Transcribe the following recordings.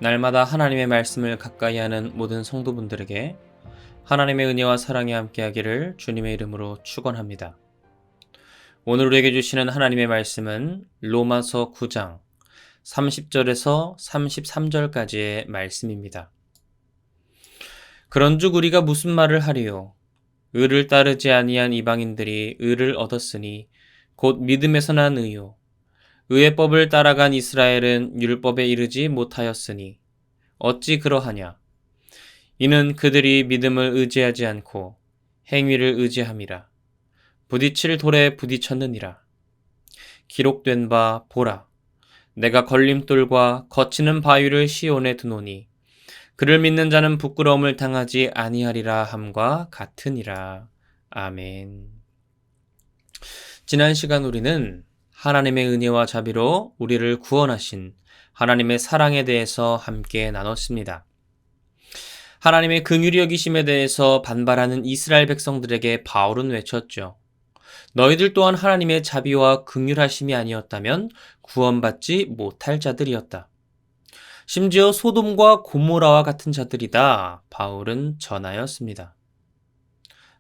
날마다 하나님의 말씀을 가까이 하는 모든 성도분들에게 하나님의 은혜와 사랑이 함께하기를 주님의 이름으로 축원합니다. 오늘 우리에게 주시는 하나님의 말씀은 로마서 9장 30절에서 33절까지의 말씀입니다. 그런즉 우리가 무슨 말을 하리요? 의를 따르지 아니한 이방인들이 의를 얻었으니 곧 믿음에서 난 의요. 의의 법을 따라간 이스라엘은 율법에 이르지 못하였으니 어찌 그러하냐? 이는 그들이 믿음을 의지하지 않고 행위를 의지함이라. 부딪힐 돌에 부딪혔느니라. 기록된 바 보라. 내가 걸림돌과 거치는 바위를 시온에 두노니 그를 믿는 자는 부끄러움을 당하지 아니하리라 함과 같으니라. 아멘. 지난 시간 우리는 하나님의 은혜와 자비로 우리를 구원하신 하나님의 사랑에 대해서 함께 나눴습니다. 하나님의 긍휼히 여기심에 대해서 반발하는 이스라엘 백성들에게 바울은 외쳤죠. 너희들 또한 하나님의 자비와 긍휼하심이 아니었다면 구원받지 못할 자들이었다. 심지어 소돔과 고모라와 같은 자들이다. 바울은 전하였습니다.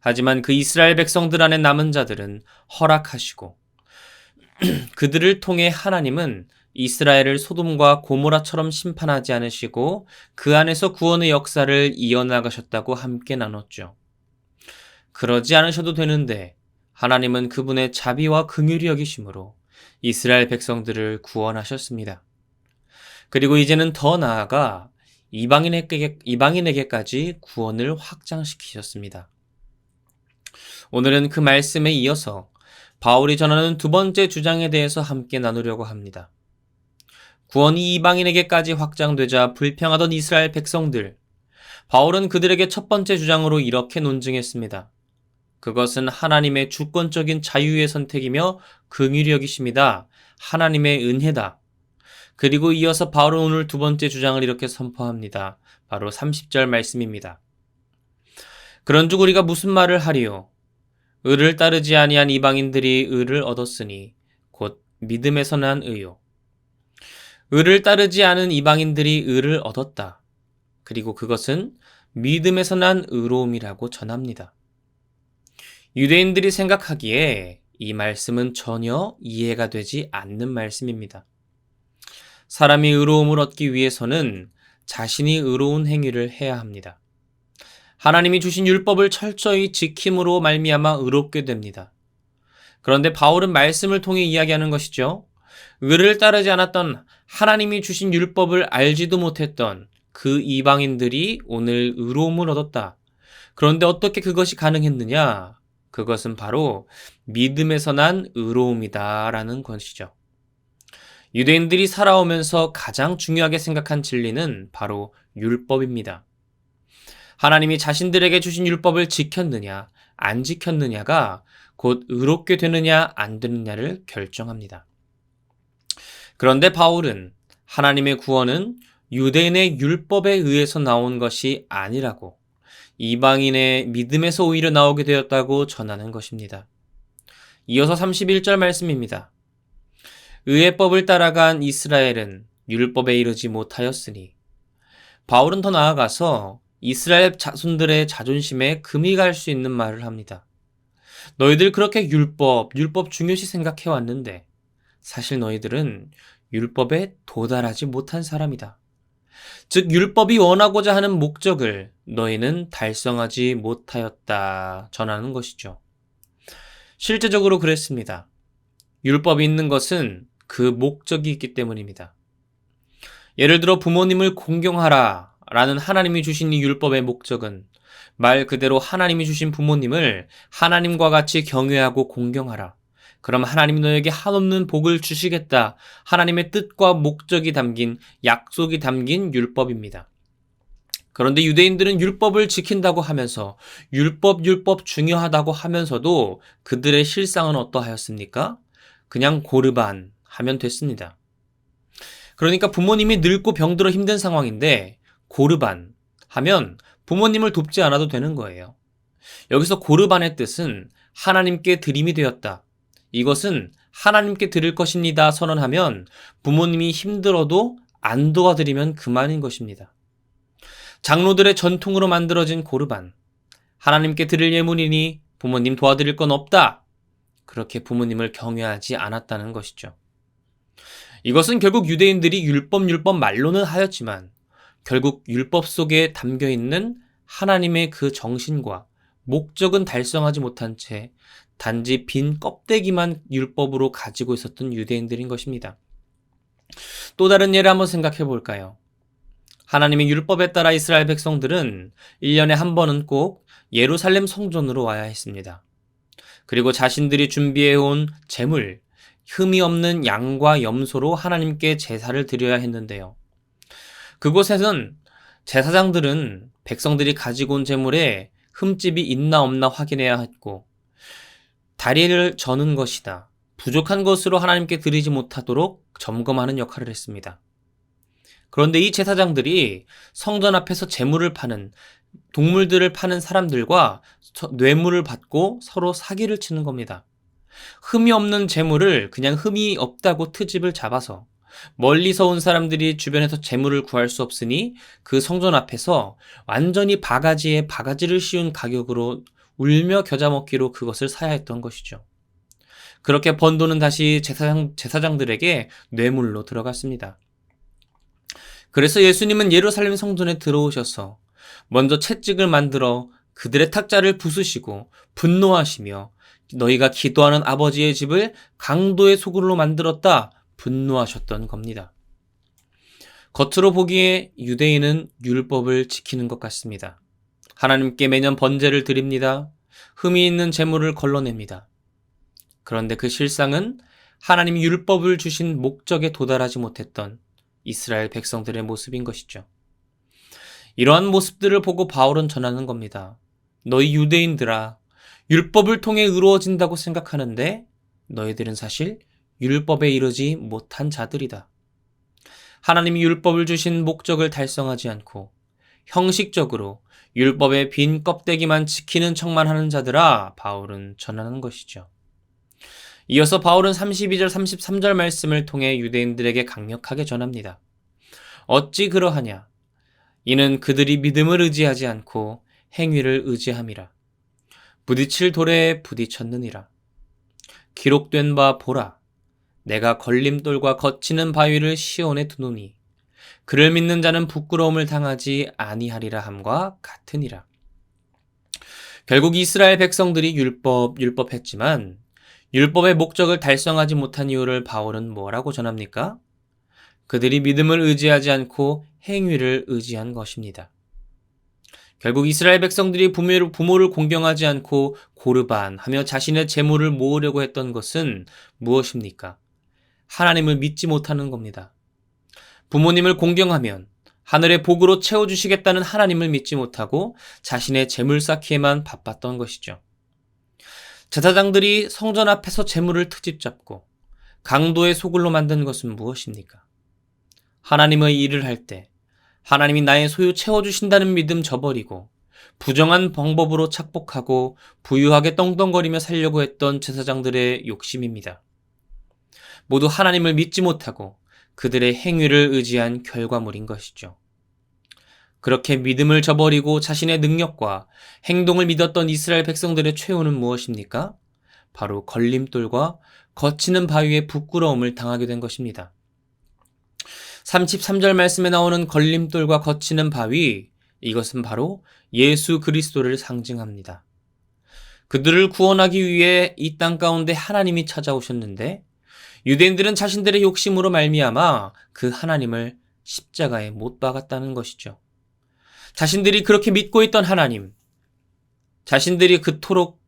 하지만 그 이스라엘 백성들 안에 남은 자들은 허락하시고 그들을 통해 하나님은 이스라엘을 소돔과 고모라처럼 심판하지 않으시고 그 안에서 구원의 역사를 이어나가셨다고 함께 나눴죠. 그러지 않으셔도 되는데 하나님은 그분의 자비와 긍휼히 여기심으로 이스라엘 백성들을 구원하셨습니다. 그리고 이제는 더 나아가 이방인에게까지 구원을 확장시키셨습니다. 오늘은 그 말씀에 이어서 바울이 전하는 두 번째 주장에 대해서 함께 나누려고 합니다. 구원이 이방인에게까지 확장되자 불평하던 이스라엘 백성들. 바울은 그들에게 첫 번째 주장으로 이렇게 논증했습니다. 그것은 하나님의 주권적인 자유의 선택이며 긍휼히 여기심이다. 하나님의 은혜다. 그리고 이어서 바울은 오늘 두 번째 주장을 이렇게 선포합니다. 바로 30절 말씀입니다. 그런즉 우리가 무슨 말을 하리요? 의를 따르지 아니한 이방인들이 의를 얻었으니 곧 믿음에서 난 의요. 의를 따르지 않은 이방인들이 의를 얻었다. 그리고 그것은 믿음에서 난 의로움이라고 전합니다. 유대인들이 생각하기에 이 말씀은 전혀 이해가 되지 않는 말씀입니다. 사람이 의로움을 얻기 위해서는 자신이 의로운 행위를 해야 합니다. 하나님이 주신 율법을 철저히 지킴으로 말미암아 의롭게 됩니다. 그런데 바울은 말씀을 통해 이야기하는 것이죠. 의를 따르지 않았던 하나님이 주신 율법을 알지도 못했던 그 이방인들이 오늘 의로움을 얻었다. 그런데 어떻게 그것이 가능했느냐? 그것은 바로 믿음에서 난 의로움이다라는 것이죠. 유대인들이 살아오면서 가장 중요하게 생각한 진리는 바로 율법입니다. 하나님이 자신들에게 주신 율법을 지켰느냐, 안 지켰느냐가 곧 의롭게 되느냐, 안 되느냐를 결정합니다. 그런데 바울은 하나님의 구원은 유대인의 율법에 의해서 나온 것이 아니라고 이방인의 믿음에서 오히려 나오게 되었다고 전하는 것입니다. 이어서 31절 말씀입니다. 의의 법을 따라간 이스라엘은 율법에 이르지 못하였으니 바울은 더 나아가서 이스라엘 자손들의 자존심에 금이 갈 수 있는 말을 합니다. 너희들 그렇게 율법 중요시 생각해왔는데 사실 너희들은 율법에 도달하지 못한 사람이다. 즉 율법이 원하고자 하는 목적을 너희는 달성하지 못하였다 전하는 것이죠. 실제적으로 그랬습니다. 율법이 있는 것은 그 목적이 있기 때문입니다. 예를 들어 부모님을 공경하라 라는 하나님이 주신 이 율법의 목적은 말 그대로 하나님이 주신 부모님을 하나님과 같이 경외하고 공경하라. 그럼 하나님이 너에게 한없는 복을 주시겠다. 하나님의 뜻과 목적이 담긴 약속이 담긴 율법입니다. 그런데 유대인들은 율법을 지킨다고 하면서 율법 중요하다고 하면서도 그들의 실상은 어떠하였습니까? 그냥 고르반 하면 됐습니다. 그러니까 부모님이 늙고 병들어 힘든 상황인데 고르반 하면 부모님을 돕지 않아도 되는 거예요. 여기서 고르반의 뜻은 하나님께 드림이 되었다. 이것은 하나님께 드릴 것입니다 선언하면 부모님이 힘들어도 안 도와드리면 그만인 것입니다. 장로들의 전통으로 만들어진 고르반, 하나님께 드릴 예물이니 부모님 도와드릴 건 없다. 그렇게 부모님을 경외하지 않았다는 것이죠. 이것은 결국 유대인들이 율법 말로는 하였지만 결국 율법 속에 담겨 있는 하나님의 그 정신과 목적은 달성하지 못한 채 단지 빈 껍데기만 율법으로 가지고 있었던 유대인들인 것입니다. 또 다른 예를 한번 생각해 볼까요? 하나님의 율법에 따라 이스라엘 백성들은 1년에 한 번은 꼭 예루살렘 성전으로 와야 했습니다. 그리고 자신들이 준비해온 제물, 흠이 없는 양과 염소로 하나님께 제사를 드려야 했는데요. 그곳에선 제사장들은 백성들이 가지고 온 제물에 흠집이 있나 없나 확인해야 했고, 다리를 저는 것이다, 부족한 것으로 하나님께 드리지 못하도록 점검하는 역할을 했습니다. 그런데 이 제사장들이 성전 앞에서 제물을 파는, 동물들을 파는 사람들과 뇌물을 받고 서로 사기를 치는 겁니다. 흠이 없는 제물을 그냥 흠이 없다고 트집을 잡아서 멀리서 온 사람들이 주변에서 제물을 구할 수 없으니 그 성전 앞에서 완전히 바가지에 바가지를 씌운 가격으로 울며 겨자 먹기로 그것을 사야 했던 것이죠. 그렇게 번 돈은 다시 제사장들에게 뇌물로 들어갔습니다. 그래서 예수님은 예루살렘 성전에 들어오셔서 먼저 채찍을 만들어 그들의 탁자를 부수시고 분노하시며 너희가 기도하는 아버지의 집을 강도의 소굴로 만들었다 분노하셨던 겁니다. 겉으로 보기에 유대인은 율법을 지키는 것 같습니다. 하나님께 매년 번제를 드립니다. 흠이 있는 제물을 걸러냅니다. 그런데 그 실상은 하나님이 율법을 주신 목적에 도달하지 못했던 이스라엘 백성들의 모습인 것이죠. 이러한 모습들을 보고 바울은 전하는 겁니다. 너희 유대인들아, 율법을 통해 이루어진다고 생각하는데 너희들은 사실 율법에 이르지 못한 자들이다. 하나님이 율법을 주신 목적을 달성하지 않고 형식적으로 율법의 빈 껍데기만 지키는 척만 하는 자들아, 바울은 전하는 것이죠. 이어서 바울은 32절 33절 말씀을 통해 유대인들에게 강력하게 전합니다. 어찌 그러하냐? 이는 그들이 믿음을 의지하지 않고 행위를 의지함이라. 부딪힐 돌에 부딪혔느니라. 기록된 바 보라. 내가 걸림돌과 거치는 바위를 시온에 두노니 그를 믿는 자는 부끄러움을 당하지 아니하리라 함과 같으니라. 결국 이스라엘 백성들이 율법했지만 율법의 목적을 달성하지 못한 이유를 바울은 뭐라고 전합니까? 그들이 믿음을 의지하지 않고 행위를 의지한 것입니다. 결국 이스라엘 백성들이 부모를 공경하지 않고 고르반 하며 자신의 재물을 모으려고 했던 것은 무엇입니까? 하나님을 믿지 못하는 겁니다. 부모님을 공경하면 하늘의 복으로 채워주시겠다는 하나님을 믿지 못하고 자신의 재물 쌓기에만 바빴던 것이죠. 제사장들이 성전 앞에서 재물을 트집 잡고 강도의 소굴로 만든 것은 무엇입니까? 하나님의 일을 할 때 하나님이 나의 소유 채워주신다는 믿음 저버리고 부정한 방법으로 착복하고 부유하게 떵떵거리며 살려고 했던 제사장들의 욕심입니다. 모두 하나님을 믿지 못하고 그들의 행위를 의지한 결과물인 것이죠. 그렇게 믿음을 저버리고 자신의 능력과 행동을 믿었던 이스라엘 백성들의 최후는 무엇입니까? 바로 걸림돌과 거치는 바위의 부끄러움을 당하게 된 것입니다. 33절 말씀에 나오는 걸림돌과 거치는 바위, 이것은 바로 예수 그리스도를 상징합니다. 그들을 구원하기 위해 이 땅 가운데 하나님이 찾아오셨는데 유대인들은 자신들의 욕심으로 말미암아 그 하나님을 십자가에 못 박았다는 것이죠. 자신들이 그렇게 믿고 있던 하나님, 자신들이 그토록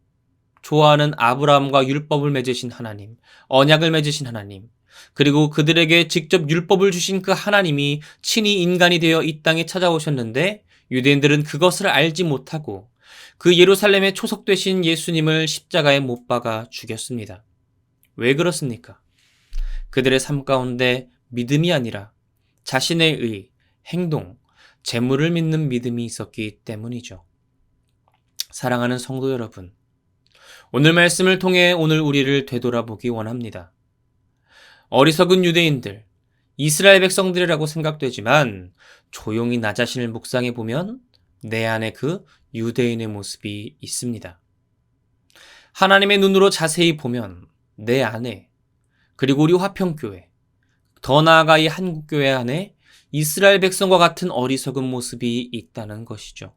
좋아하는 아브라함과 율법을 맺으신 하나님, 언약을 맺으신 하나님, 그리고 그들에게 직접 율법을 주신 그 하나님이 친히 인간이 되어 이 땅에 찾아오셨는데 유대인들은 그것을 알지 못하고 그 예루살렘에 초석되신 예수님을 십자가에 못 박아 죽였습니다. 왜 그렇습니까? 그들의 삶 가운데 믿음이 아니라 자신의 의, 행동, 재물을 믿는 믿음이 있었기 때문이죠. 사랑하는 성도 여러분, 오늘 말씀을 통해 오늘 우리를 되돌아보기 원합니다. 어리석은 유대인들, 이스라엘 백성들이라고 생각되지만 조용히 나 자신을 묵상해 보면 내 안에 그 유대인의 모습이 있습니다. 하나님의 눈으로 자세히 보면 내 안에, 그리고 우리 화평교회, 더 나아가 이 한국교회 안에 이스라엘 백성과 같은 어리석은 모습이 있다는 것이죠.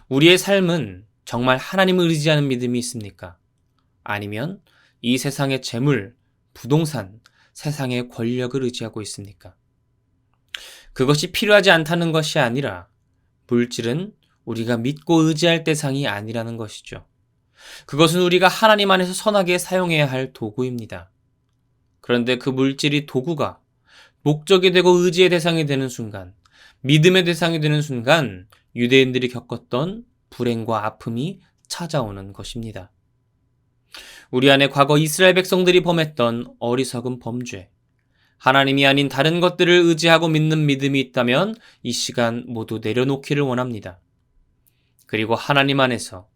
우리의 삶은 정말 하나님을 의지하는 믿음이 있습니까? 아니면 이 세상의 재물, 부동산, 세상의 권력을 의지하고 있습니까? 그것이 필요하지 않다는 것이 아니라 물질은 우리가 믿고 의지할 대상이 아니라는 것이죠. 그것은 우리가 하나님 안에서 선하게 사용해야 할 도구입니다. 그런데 그 물질이 도구가 목적이 되고 의지의 대상이 되는 순간, 믿음의 대상이 되는 순간 유대인들이 겪었던 불행과 아픔이 찾아오는 것입니다. 우리 안에 과거 이스라엘 백성들이 범했던 어리석은 범죄, 하나님이 아닌 다른 것들을 의지하고 믿는 믿음이 있다면 이 시간 모두 내려놓기를 원합니다. 그리고 하나님 안에서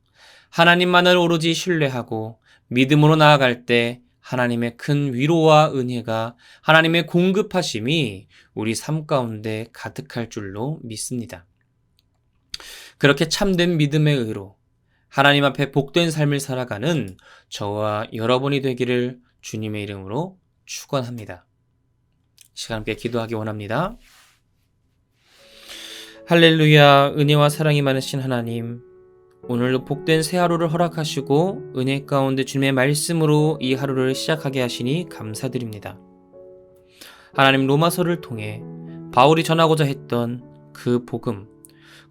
하나님만을 오로지 신뢰하고 믿음으로 나아갈 때 하나님의 큰 위로와 은혜가, 하나님의 공급하심이 우리 삶 가운데 가득할 줄로 믿습니다. 그렇게 참된 믿음의 의로 하나님 앞에 복된 삶을 살아가는 저와 여러분이 되기를 주님의 이름으로 축원합니다. 시간 함께 기도하기 원합니다. 할렐루야. 은혜와 사랑이 많으신 하나님, 오늘도 복된 새 하루를 허락하시고 은혜 가운데 주님의 말씀으로 이 하루를 시작하게 하시니 감사드립니다. 하나님, 로마서를 통해 바울이 전하고자 했던 그 복음,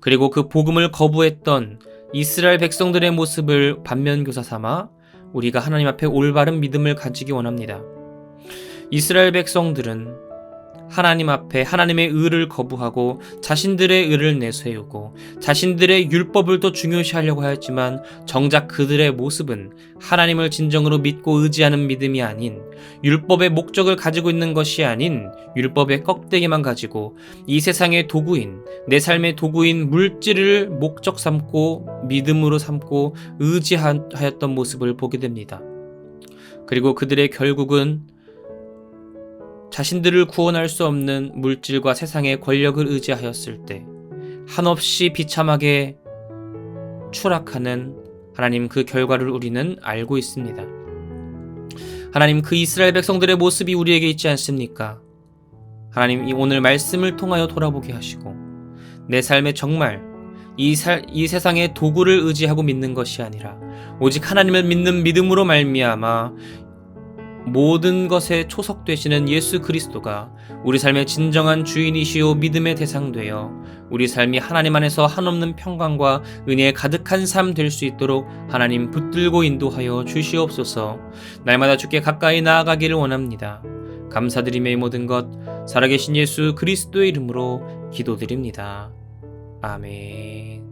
그리고 그 복음을 거부했던 이스라엘 백성들의 모습을 반면교사 삼아 우리가 하나님 앞에 올바른 믿음을 가지기 원합니다. 이스라엘 백성들은 하나님 앞에 하나님의 의를 거부하고 자신들의 의를 내세우고 자신들의 율법을 더 중요시하려고 하였지만 정작 그들의 모습은 하나님을 진정으로 믿고 의지하는 믿음이 아닌, 율법의 목적을 가지고 있는 것이 아닌 율법의 껍데기만 가지고 이 세상의 도구인, 내 삶의 도구인 물질을 목적 삼고 믿음으로 삼고 의지하였던 모습을 보게 됩니다. 그리고 그들의 결국은 자신들을 구원할 수 없는 물질과 세상의 권력을 의지하였을 때 한없이 비참하게 추락하는 하나님, 그 결과를 우리는 알고 있습니다. 하나님, 그 이스라엘 백성들의 모습이 우리에게 있지 않습니까? 하나님, 이 오늘 말씀을 통하여 돌아보게 하시고 내 삶에 정말 이 세상의 도구를 의지하고 믿는 것이 아니라 오직 하나님을 믿는 믿음으로 말미암아 모든 것에 초석 되시는 예수 그리스도가 우리 삶의 진정한 주인이시오 믿음의 대상 되어 우리 삶이 하나님 안에서 한없는 평강과 은혜에 가득한 삶 될 수 있도록 하나님 붙들고 인도하여 주시옵소서. 날마다 주께 가까이 나아가기를 원합니다. 감사드리며 이 모든 것 살아계신 예수 그리스도의 이름으로 기도드립니다. 아멘.